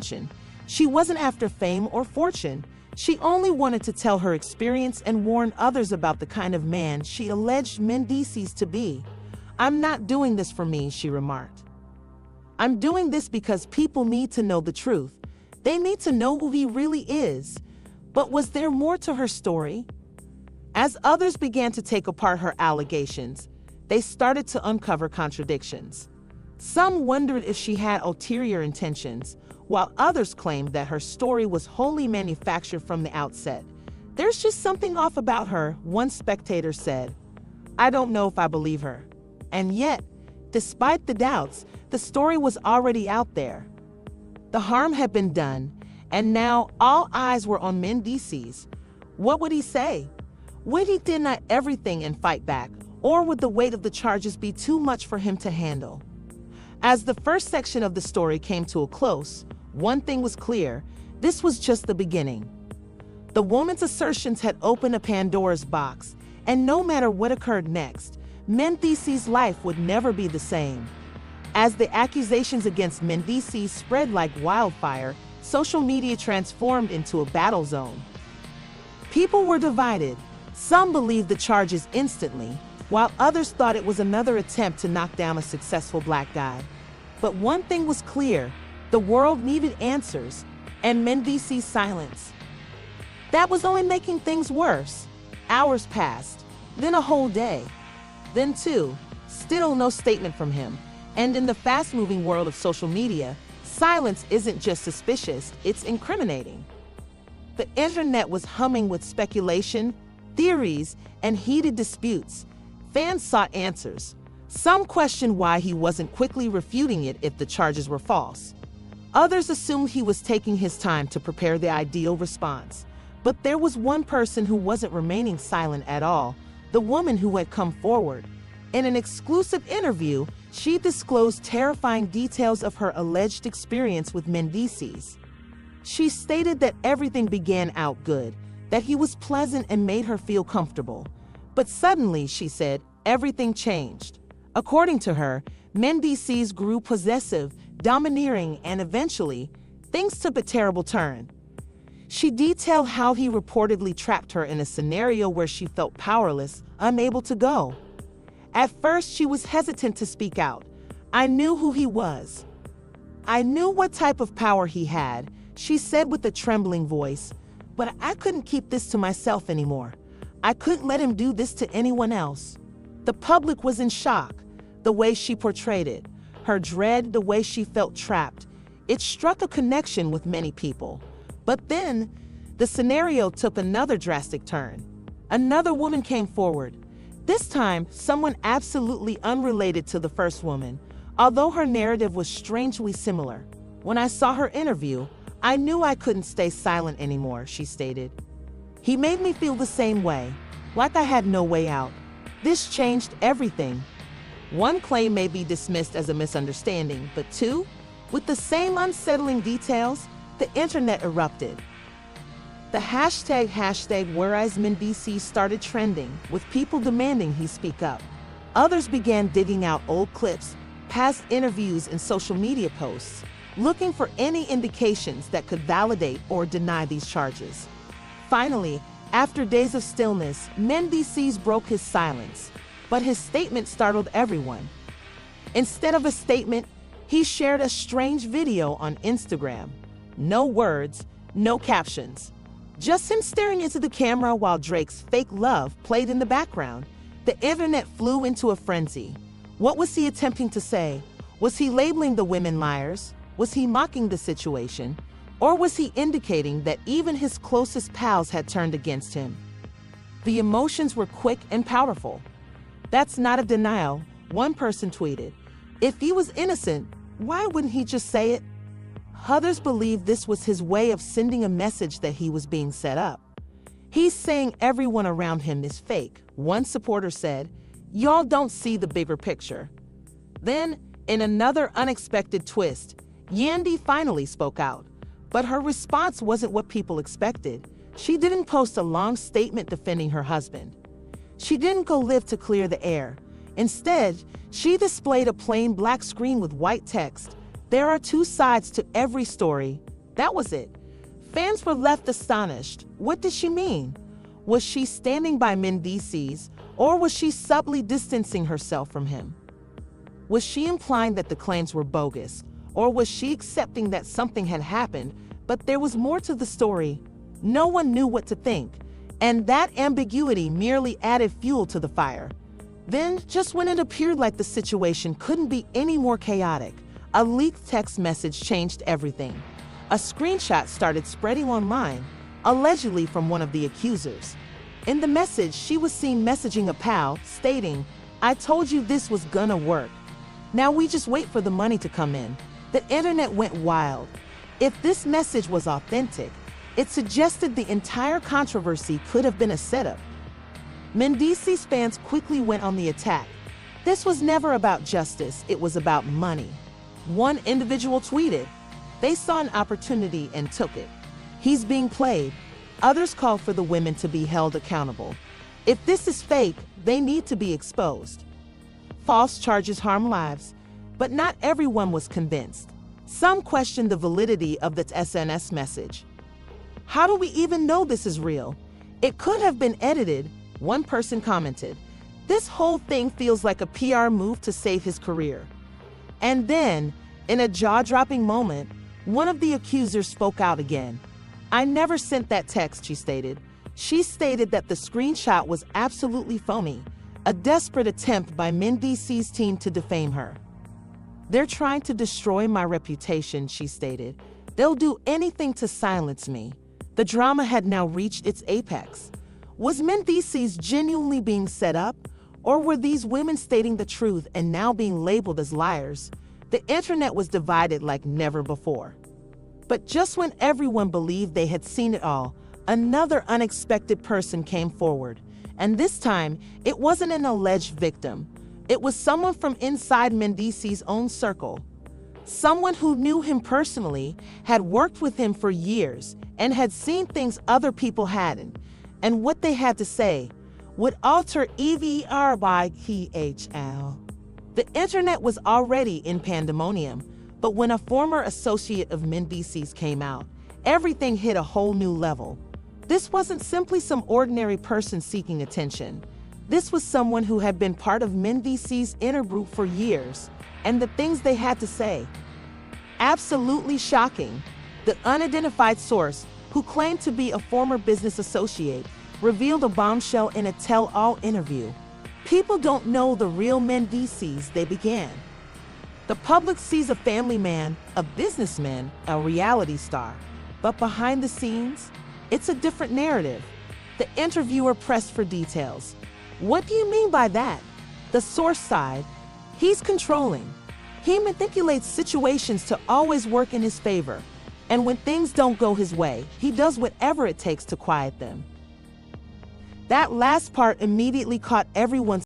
attention. She wasn't after fame or fortune. She only wanted to tell her experience and warn others about the kind of man she alleged Mendeecees to be. "I'm not doing this for me," she remarked. "I'm doing this because people need to know the truth. They need to know who he really is." But was there more to her story? As others began to take apart her allegations, they started to uncover contradictions. Some wondered if she had ulterior intentions, while others claimed that her story was wholly manufactured from the outset. "There's just something off about her," one spectator said. "I don't know if I believe her." And yet, despite the doubts, the story was already out there. The harm had been done, and now all eyes were on Mendeecees. What would he say? Would he deny everything and fight back, or would the weight of the charges be too much for him to handle? As the first section of the story came to a close, one thing was clear: this was just the beginning. The woman's assertions had opened a Pandora's box, and no matter what occurred next, Mendeecees' life would never be the same. As the accusations against Mendeecees spread like wildfire, social media transformed into a battle zone. People were divided. Some believed the charges instantly, while others thought it was another attempt to knock down a successful black guy. But one thing was clear: the world needed answers, and Mendeecees' silence. That was only making things worse. Hours passed, then a whole day, then two. Still no statement from him. And in the fast-moving world of social media, silence isn't just suspicious, it's incriminating. The internet was humming with speculation, theories, and heated disputes. Fans sought answers. Some questioned why he wasn't quickly refuting it if the charges were false. Others assumed he was taking his time to prepare the ideal response. But there was one person who wasn't remaining silent at all: the woman who had come forward. In an exclusive interview, she disclosed terrifying details of her alleged experience with Mendeecees. She stated that everything began out good, that he was pleasant and made her feel comfortable. But suddenly, she said, everything changed. According to her, Mendeecees grew possessive, domineering, and eventually, things took a terrible turn. She detailed how he reportedly trapped her in a scenario where she felt powerless, unable to go. At first, she was hesitant to speak out. "I knew who he was. I knew what type of power he had," she said with a trembling voice. "But I couldn't keep this to myself anymore. I couldn't let him do this to anyone else." The public was in shock. The way she portrayed it, her dread, the way she felt trapped, it struck a connection with many people. But then, the scenario took another drastic turn. Another woman came forward. This time, someone absolutely unrelated to the first woman, although her narrative was strangely similar. "When I saw her interview, I knew I couldn't stay silent anymore," she stated. "He made me feel the same way, like I had no way out. This changed everything." One claim may be dismissed as a misunderstanding, but two, with the same unsettling details, the internet erupted. The hashtag Whereas Mendeecees started trending, with people demanding he speak up. Others began digging out old clips, past interviews, and social media posts, looking for any indications that could validate or deny these charges. Finally, after days of stillness, Mendeecees broke his silence, but his statement startled everyone. Instead of a statement, he shared a strange video on Instagram. No words, no captions. Just him staring into the camera while Drake's Fake Love played in the background. The internet flew into a frenzy. What was he attempting to say? Was he labeling the women liars? Was he mocking the situation? Or was he indicating that even his closest pals had turned against him? The emotions were quick and powerful. "That's not a denial," one person tweeted. "If he was innocent, why wouldn't he just say it?" Others believed this was his way of sending a message that he was being set up. "He's saying everyone around him is fake," one supporter said. "Y'all don't see the bigger picture." Then, in another unexpected twist, Yandy finally spoke out. But her response wasn't what people expected. She didn't post a long statement defending her husband. She didn't go live to clear the air. Instead, she displayed a plain black screen with white text. "There are two sides to every story. That was it. Fans were left astonished. What did she mean? Was she standing by Mendeecees, or was she subtly distancing herself from him? Was she implying that the claims were bogus, or was she accepting that something had happened, but there was more to the story? No one knew what to think, and that ambiguity merely added fuel to the fire. Then, just when it appeared like the situation couldn't be any more chaotic, a leaked text message changed everything. A screenshot started spreading online, allegedly from one of the accusers. In the message, she was seen messaging a pal, stating, "I told you this was gonna work. Now we just wait for the money to come in." The internet went wild. If this message was authentic, it suggested the entire controversy could have been a setup. Mendeecees fans quickly went on the attack. This was never about justice, it was about money. One individual tweeted, "They saw an opportunity and took it. He's being played." Others called for the women to be held accountable. If this is fake, they need to be exposed. False charges harm lives, but not everyone was convinced. Some questioned the validity of the SNS message. "How do we even know this is real? It could have been edited," one person commented. "This whole thing feels like a PR move to save his career." And then, in a jaw-dropping moment, one of the accusers spoke out again. "I never sent that text," she stated. She stated that the screenshot was absolutely phony, a desperate attempt by Mendeecees' team to defame her. "They're trying to destroy my reputation," she stated. "They'll do anything to silence me." The drama had now reached its apex. Was Mendeecees genuinely being set up, or were these women stating the truth and now being labeled as liars? The internet was divided like never before. But just when everyone believed they had seen it all, another unexpected person came forward. And this time, it wasn't an alleged victim. It was someone from inside Mendeecees' own circle. Someone who knew him personally, had worked with him for years, and had seen things other people hadn't. And what they had to say would alter EVRYPHL. The internet was already in pandemonium, but when a former associate of Mendeecees came out, everything hit a whole new level. This wasn't simply some ordinary person seeking attention. This was someone who had been part of Mendeecees' inner group for years, and the things they had to say. Absolutely shocking. The unidentified source, who claimed to be a former business associate, revealed a bombshell in a tell-all interview. People don't know the real Mendeecees they began. The public sees a family man, a businessman, a reality star. But behind the scenes, it's a different narrative. The interviewer pressed for details. "What do you mean by that?" The source sighed. "He's controlling. He manipulates situations to always work in his favor. And when things don't go his way, he does whatever it takes to quiet them." That last part immediately caught everyone's